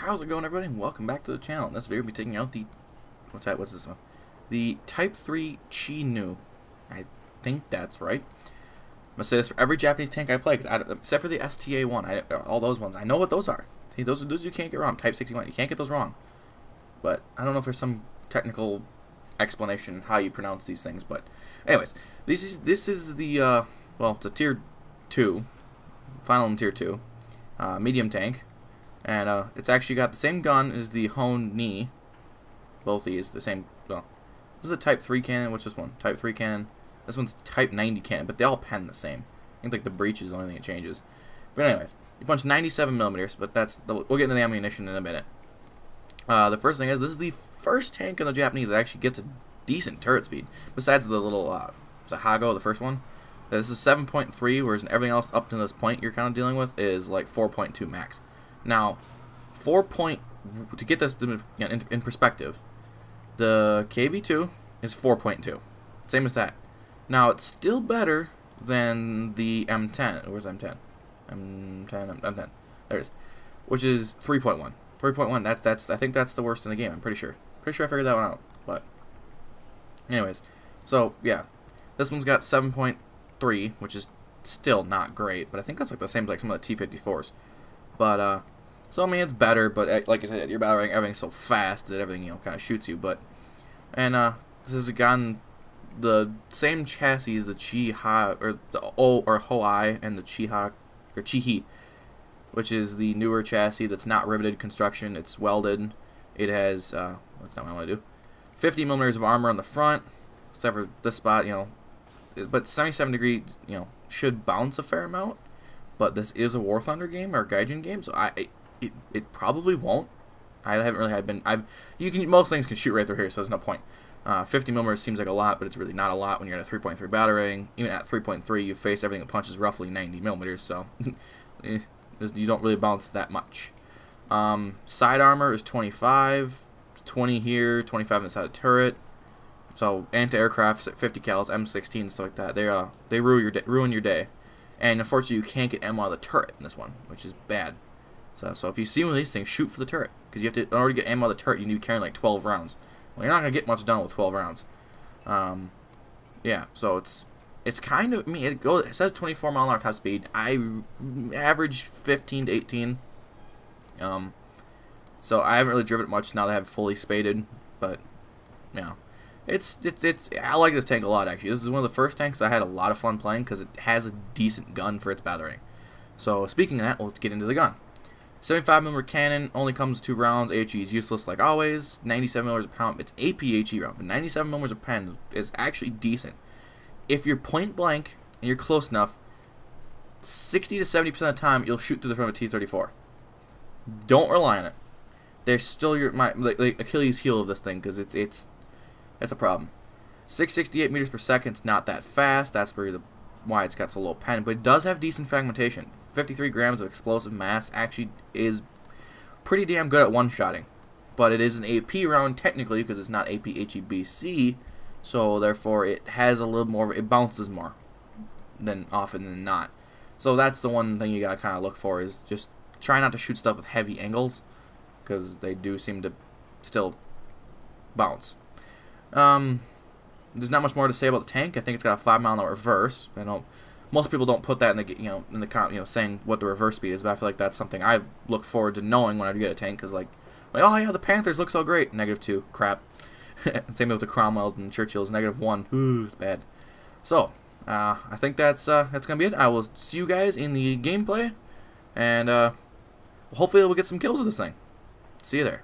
How's it going, everybody? And welcome back to the channel. In this video, we'll be taking out the... What's that? What's this one? The Type 3 Chi-Nu. I think that's right. I'm going to say this for every Japanese tank I play, except for the STA-1. All those ones. I know what those are. See, those you can't get wrong. Type 61. You can't get those wrong. But I don't know if there's some technical explanation how you pronounce these things. But anyways, this is the... well, it's a Tier 2. Final in Tier 2. Medium tank. And it's actually got the same gun as the Hon-Ni. Both these, the same, well, this is a Type 3 cannon. What's this one? Type 3 cannon. This one's Type 90 cannon, but they all pen the same. I think like the breech is the only thing that changes. But anyways, you punch 97mm, but we'll get into the ammunition in a minute. The first thing is, this is the first tank in the Japanese that actually gets a decent turret speed. Besides the little, Hago, the first one. This is 7.3, whereas everything else up to this point you're kind of dealing with is like 4.2 max. Now, to get this in perspective, the KV-2 is 4.2. Same as that. Now, it's still better than the M10. Where's M10? M10. There it is. Which is 3.1. 3.1, I think that's the worst in the game, I'm pretty sure. Pretty sure I figured that one out. But, anyways. So, yeah. This one's got 7.3, which is still not great. But I think that's like the same as like some of the T-54s. But, so I mean, it's better, but like I said, you're battering everything so fast that everything, kind of shoots you. But, and, this has gotten the same chassis as the Chi-Ha, or the Hoi, and the Chi-He, which is the newer chassis that's not riveted construction, it's welded. It has, that's not what I want to do, 50mm of armor on the front, except for this spot, but 77 degree, should bounce a fair amount. But this is a War Thunder game or a Gaijin game, so it probably won't. I haven't really most things can shoot right through here, so there's no point. 50mm seems like a lot, but it's really not a lot when you're at a 3.3 battering. Even at 3.3, you face everything that punches roughly 90mm, so you don't really bounce that much. Side armor is 25, 20 here, 25 inside the turret. So anti-aircraft's at 50 cals, M16, stuff like that. They ruin your day. And unfortunately, you can't get ammo out of the turret in this one, which is bad. So if you see one of these things, shoot for the turret, because you have to, in order to get ammo out of the turret, you need to carry like 12 rounds. Well, you're not gonna get much done with 12 rounds. Yeah. So it's kind of, I mean, it says 24 mile an hour top speed. I average 15 to 18. So I haven't really driven it much now that I have it fully spaded, but yeah. I like this tank a lot, actually. This is one of the first tanks I had a lot of fun playing because it has a decent gun for its battering. So, speaking of that, let's get into the gun. 75mm cannon only comes 2 rounds. AHE is useless like always. 97mm a pound. It's APHE round, but 97mm a pen is actually decent. If you're point blank and you're close enough, 60 to 70% of the time you'll shoot through the front of a T-34. Don't rely on it. They're still my Achilles heel of this thing because it's a problem. 668 meters per second is not that fast. That's why it's got so low pen. But it does have decent fragmentation. 53 grams of explosive mass actually is pretty damn good at one-shotting. But it is an AP round technically because it's not APHEBC. So therefore it has a little more. It bounces more than often than not. So that's the one thing you gotta kind of look for, is just try not to shoot stuff with heavy angles, because they do seem to still bounce. There's not much more to say about the tank. I think it's got a 5 mile an hour reverse. Most people don't put that in the saying what the reverse speed is, but I feel like that's something I look forward to knowing when I get a tank, because like, oh yeah, the Panthers look so great. -2, crap. Same with the Cromwells and Churchills, -1. Ooh, it's bad. So, I think that's gonna be it. I will see you guys in the gameplay, and hopefully we'll get some kills with this thing. See you there.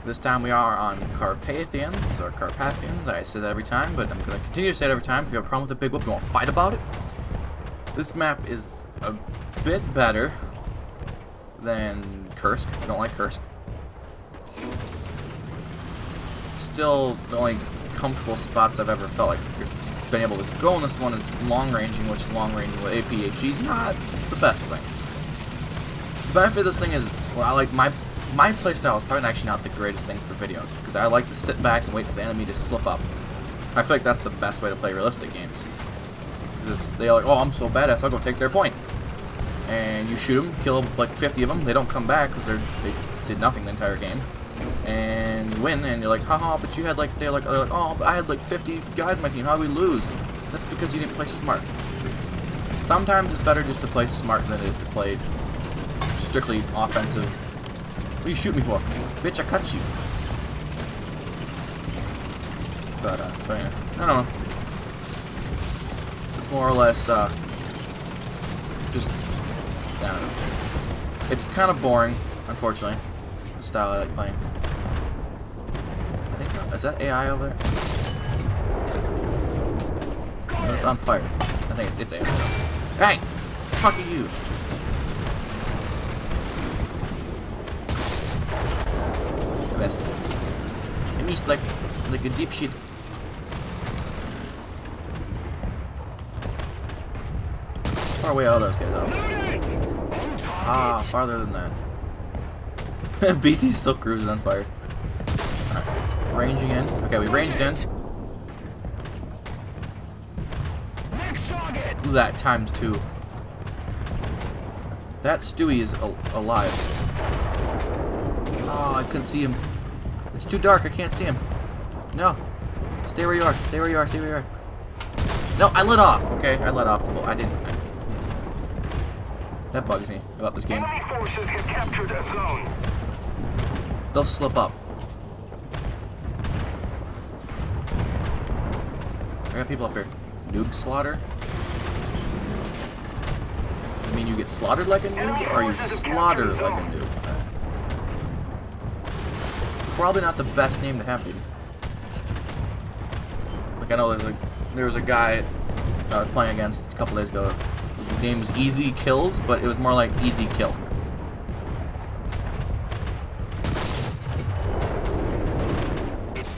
This time we are on Carpathians, or Carpathians. I say that every time, but I'm going to continue to say it every time. If you have a problem with the big whoop, you want to fight about it. This map is a bit better than Kursk. I don't like Kursk. Still, the only comfortable spots I've ever felt like been able to go in this one is long ranging, which long ranging with APHE is not the best thing. The benefit of this thing is, well, I like my playstyle is probably actually not the greatest thing for videos, because I like to sit back and wait for the enemy to slip up. I feel like that's the best way to play realistic games. They're like, oh, I'm so badass, I'll go take their point. And you shoot them, kill like 50 of them, they don't come back because they did nothing the entire game, and you win, and you're like, haha, but you had like, they're like, oh, but I had like 50 guys on my team, how did we lose? That's because you didn't play smart. Sometimes it's better just to play smart than it is to play strictly offensive. What do you shoot me for? Bitch, I cut you. But, so yeah, I don't know. It's more or less, just, I don't know. It's kind of boring, unfortunately, the style I like playing. I think, is that AI over there? No, it's on fire. I think it's AI. Hey! Fuck you! I missed. I missed like a deep shit. Far away all those guys out. Ah, farther than that. BT's still cruising on fire. Alright. Ranging in. Okay, we ranged in. Ooh, that times 2. That Stewie is alive. Oh, I couldn't see him. It's too dark, I can't see him. No. Stay where you are. Stay where you are. Stay where you are. No, I lit off. Okay, I let off the bolt. I didn't. That bugs me about this game. Forces have captured a zone. They'll slip up. I got people up here. Noob slaughter? I mean, you get slaughtered like a noob, or you slaughter like a noob? It's probably not the best name to have, dude. Like, I know there was a guy I was playing against a couple days ago. His name was Easy Kills, but it was more like Easy Kill.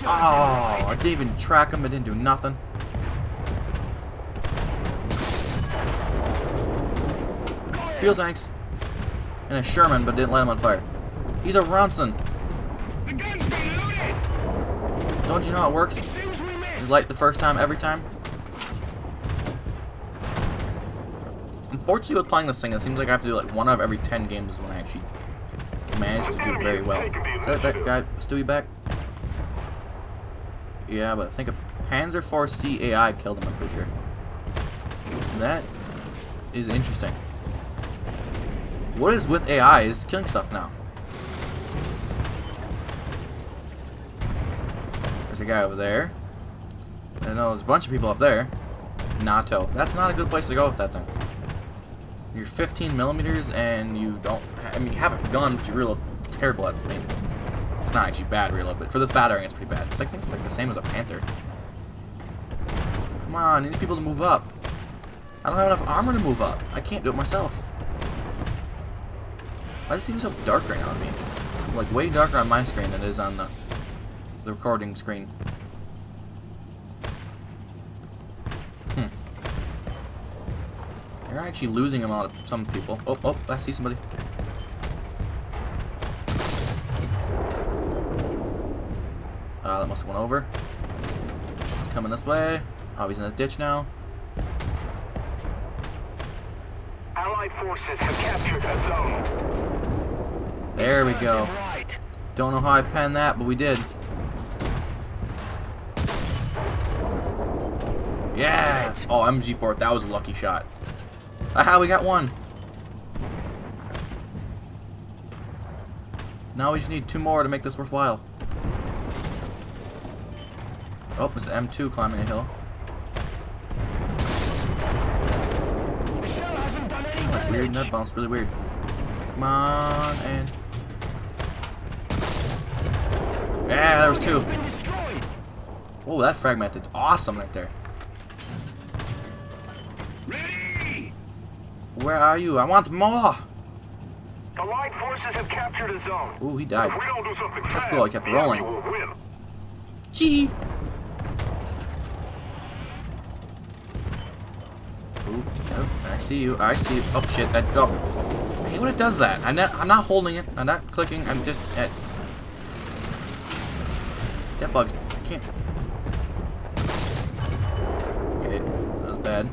Oh, I didn't even track him. I didn't do nothing. Field tanks and a Sherman, but didn't light him on fire. He's a Ronson. Don't you know how it works? You light the first time, every time. Unfortunately, with playing this thing, it seems like I have to do like 1 out of every 10 games when I actually manage to do very well. Is that guy Stewie back? Yeah, but I think a Panzer IV C AI killed him, I'm pretty sure. That is interesting. What is with AI is killing stuff now. There's a guy over there. I know there's a bunch of people up there. NATO. That's not a good place to go with that thing. You're 15 millimeters and you don't. I mean, you have a gun, but you're real terrible at. I mean, it's not actually bad reload, but for this battering, it's pretty bad. I think it's like the same as a Panther. Come on, I need people to move up. I don't have enough armor to move up. I can't do it myself. Why does it seem so dark right now on me? Like way darker on my screen than it is on the recording screen. You're actually losing a lot of some people. Oh, I see somebody. That must have went over. He's coming this way. Oh, he's in the ditch now. Allied forces have captured a zone. There we go. Don't know how I penned that, but we did. Yeah! Oh, MG port. That was a lucky shot. Aha, we got one. Now we just need 2 more to make this worthwhile. Oh, there's an M2 climbing a hill. Like weird nut bounce, really weird. Come on, and yeah, there was 2. Oh, that fragmented. Awesome right there. Where are you? I want more! Allied forces have captured a zone. Ooh, he died. If we don't do something That's fast, cool, I kept rolling. the enemy will win. Gee! Ooh, no, I see you. I see you. Oh, shit. I hate when it does that. I'm not holding it. I'm not clicking. I'm just... that bugs me. I can't... Okay, that was bad.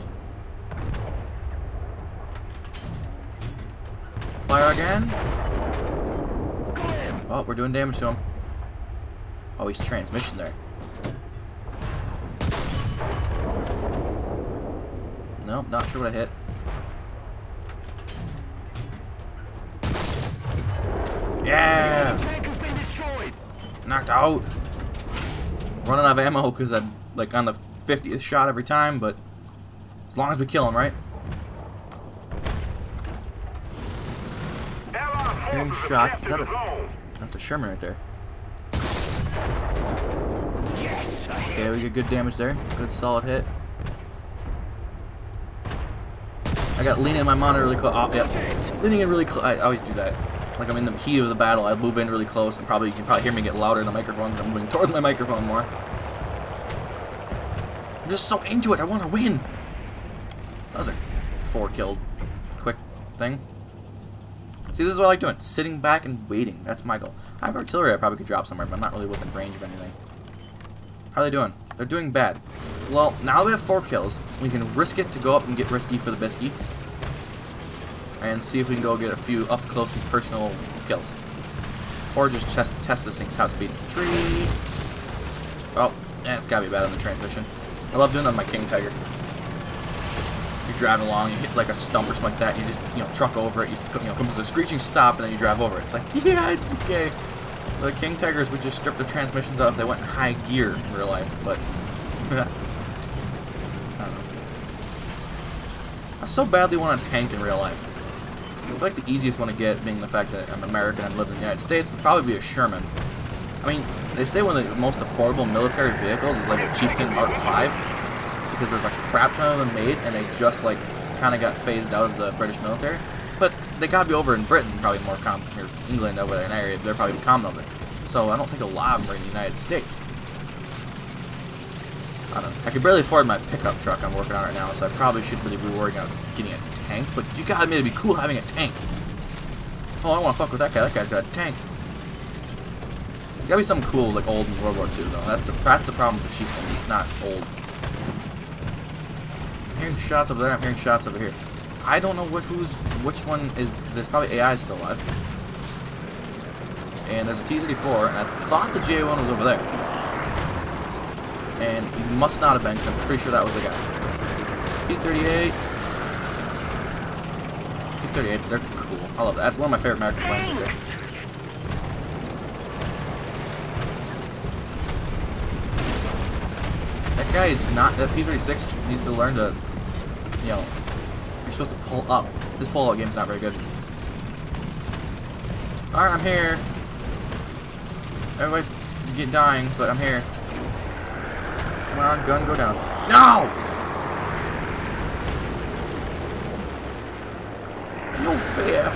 Fire again. Oh, we're doing damage to him. Oh, he's transmission there. Nope, not sure what I hit. Yeah! Tank has been destroyed. Knocked out. Running out of ammo because I'm like on the 50th shot every time, but as long as we kill him, right? Hearing shots. Is that that's a Sherman right there. Yes. Okay, we get good damage there. Good solid hit. I got leaning in my monitor really close. Oh, yeah. Leaning in really close. I always do that. Like I'm in the heat of the battle, I move in really close, and you can probably hear me get louder in the microphone because I'm moving towards my microphone more. I'm just so into it. I want to win. That was a 4-kill quick thing. See, this is what I like doing. Sitting back and waiting. That's my goal. I have artillery I probably could drop somewhere, but I'm not really within range of anything. How are they doing? They're doing bad. Well, now we have 4 kills. We can risk it to go up and get risky for the biscuit. And see if we can go get a few up close and personal kills. Or just test this thing's top speed. Tree! Oh, yeah, it's gotta be bad on the transmission. I love doing that on my King Tiger. You're driving along, you hit like a stump or something like that, and you just, truck over it, comes to a screeching stop, and then you drive over it. It's like, yeah, okay. The King Tigers would just strip the transmissions out if they went in high gear in real life, but I don't know. I so badly want a tank in real life. I feel like the easiest one to get, being the fact that I'm American and live in the United States, would probably be a Sherman. I mean, they say one of the most affordable military vehicles is like a Chieftain Mark V, because there's a crap ton of them made, and they just like kind of got phased out of the British military. But they gotta be over in Britain, probably more common, or England over there in that area, they're probably common over there. So I don't think a lot of them are in the United States. I don't know. I could barely afford my pickup truck I'm working on right now, so I probably should really be worrying about getting a tank. But you gotta admit, it'd be cool having a tank. Oh, I don't want to fuck with that guy. That guy's got a tank. There's gotta be something cool, like old in World War II, though. That's the problem with the Chieftain. He's not old. I'm hearing shots over there. I'm hearing shots over here. I don't know which one is, because there's probably AI still alive. And there's a T-34, and I thought the JA-1 was over there. And he must not have been, because I'm pretty sure that was the guy. P-38. P-38s, they're cool. I love that. That's one of my favorite American planes right there. That guy is not... That P-36 needs to learn to, you're supposed to pull up. This pull-out game's not very good. Alright, I'm here. Everybody's dying, but I'm here. Come on, gun, go down. No! No fair.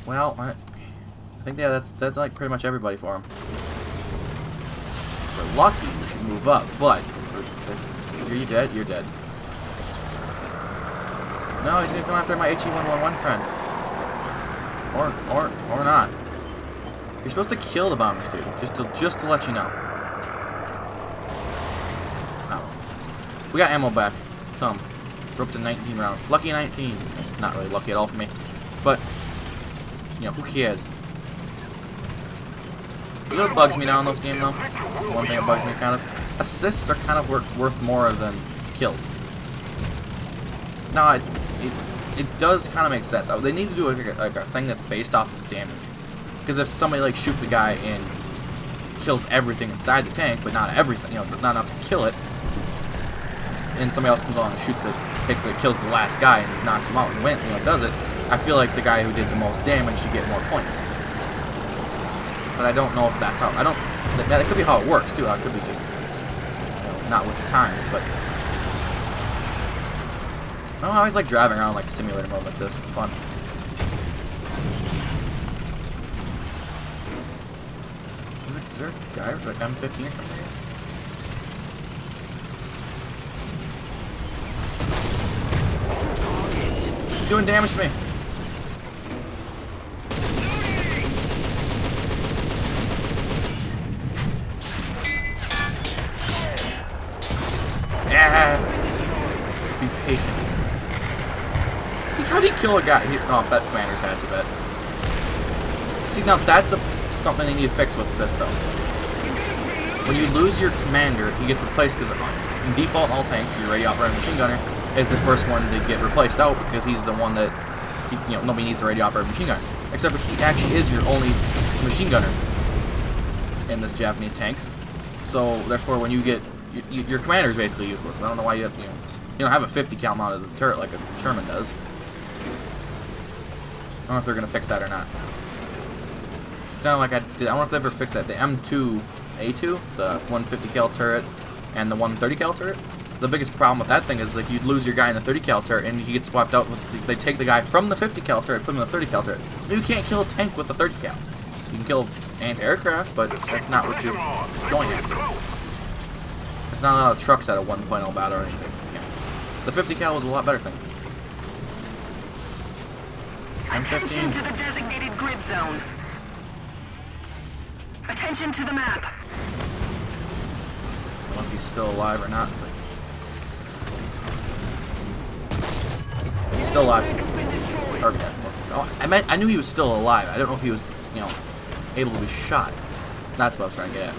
Well, I think that's like pretty much everybody for him. If we're lucky, we should move up, but are you dead? You're dead. No, he's gonna come after my HE-111 friend. Or not. You're supposed to kill the bombers, dude. Just to let you know. Oh. We got ammo back. Some. We're up to 19 rounds. Lucky 19. Not really lucky at all for me. But, who cares? You know what bugs me now in this game, though? The one thing that bugs me, kind of. Assists are kind of worth more than kills. Now, it does kind of make sense. They need to do like a thing that's based off of damage. Because if somebody like shoots a guy and kills everything inside the tank, but not everything, not enough to kill it, and somebody else comes along and shoots it, kills the last guy and knocks him out and wins, does it, I feel like the guy who did the most damage should get more points. But I don't know if that's how. That could be how it works too. It could be just not with the times, but. I always like driving around like a simulator mode like this. It's fun. Is there a guy with like M15 or something? He's doing damage to me. Yeah. Be patient. He got did he kill a guy? Oh, bet Commanders has a bet. See, now that's something they need to fix with this, though. When you lose your commander, he gets replaced because in default in all tanks, your radio operated machine gunner is the first one to get replaced out because he's the one that, nobody needs a radio operated machine gunner. Except for he actually is your only machine gunner in this Japanese tanks. So therefore, when you get your commander is basically useless. I don't know why you don't have a 50 cal mounted turret like a Sherman does. I don't know if they're gonna fix that or not. It's not like I don't know if they ever fixed that. The M2A2, the 150 cal turret, and the 130 cal turret. The biggest problem with that thing is like you'd lose your guy in the 30 cal turret and he gets swapped out with they take the guy from the 50 cal turret, put him in the 30 cal turret. You can't kill a tank with the 30 cal. You can kill anti-aircraft, but that's not what you're going after. It's not a lot of trucks at a 1.0 battle or anything. Yeah. The 50 cal was a lot better thing. M15. Attention to the designated grid zone. Attention to the map. I don't know if he's still alive or not. But he's still alive. Or, oh, I knew he was still alive. I don't know if he was, able to be shot. That's what I was trying to get at.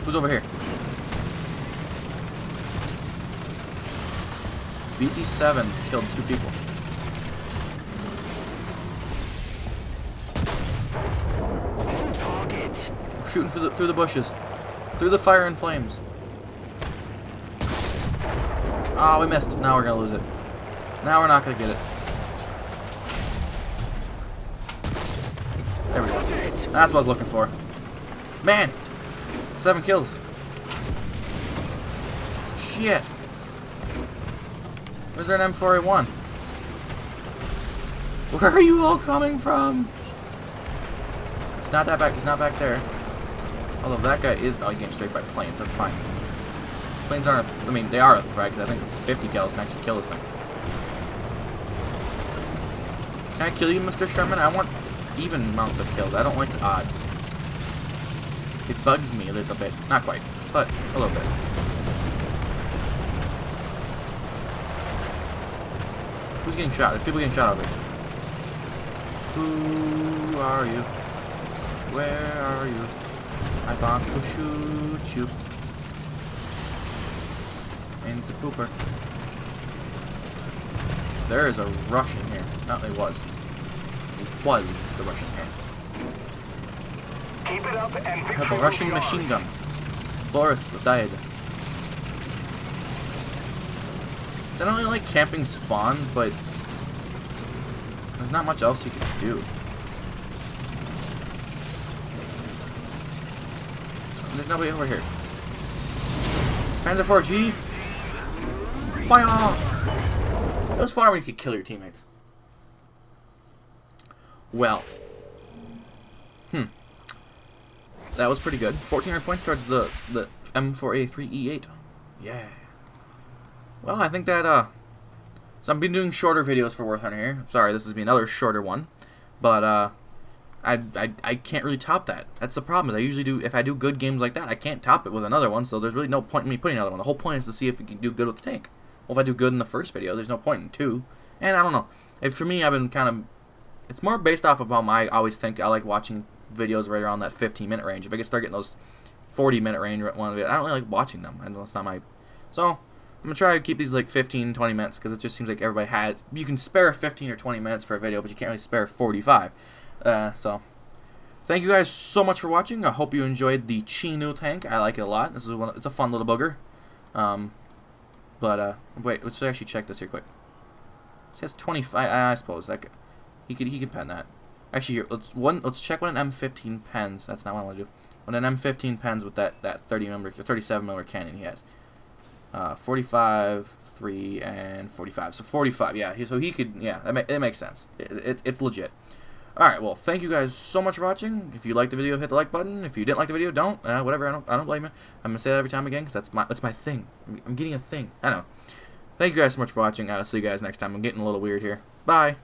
Who's over here? BT-7 killed 2 people. We're shooting through the bushes. Through the fire and flames. Ah, we missed. Now we're gonna lose it. Now we're not gonna get it. There we go. That's what I was looking for. Man! 7 kills. Shit. Where's there an M4A1? Where are you all coming from? It's not that back. He's not back there. Although that guy is. Oh, he's getting straight by planes. That's fine. Planes aren't. They are a threat. Cause I think 50 cals can actually kill this thing. Can I kill you, Mr. Sherman? I want even amounts of kills. I don't like the odd. It bugs me a little bit. Not quite, but a little bit. Who's getting shot? There's people getting shot over here. Who are you? Where are you? I want to shoot you. And it's a pooper. There is a Russian here. No, it was. It was the Russian here. Keep it up and I have a Russian machine gun. Boris died. I don't really like camping spawn, but there's not much else you can do. There's nobody over here. Panzer IV G. Fire! It was fun when you could kill your teammates. Well. That was pretty good. 1,400 points towards the M4A3E8. Yeah. Well, I think that, so I've been doing shorter videos for War Thunder here. Sorry, this is be another shorter one. But, I can't really top that. That's the problem. Is I usually do, if I do good games like that, I can't top it with another one, so there's really no point in me putting another one. The whole point is to see if we can do good with the tank. Well, if I do good in the first video, there's no point in 2. And I don't know. For me, I've been kind of, it's more based off of how I always think I like watching videos right around that 15-minute range. If I can start getting those 40-minute range, I don't really like watching them. I know it's not my, so I'm gonna try to keep these like 15, 20 minutes because it just seems like everybody had. You can spare 15 or 20 minutes for a video, but you can't really spare 45. So thank you guys so much for watching. I hope you enjoyed the Chi-Nu tank. I like it a lot. This is it's a fun little booger. Wait, let's actually check this here quick. It says 25. I suppose that he can pen that. Actually, here let's check what an M15 pens. That's not what I want to do. When an M15 pens with that 37mm cannon he has. 45, 3, and 45. So 45. Yeah. So he could. Yeah. It makes sense. It's legit. All right. Well, thank you guys so much for watching. If you liked the video, hit the like button. If you didn't like the video, don't. Whatever. I don't blame you. I'm gonna say that every time again because that's my thing. I'm getting a thing. I know. Thank you guys so much for watching. I'll see you guys next time. I'm getting a little weird here. Bye.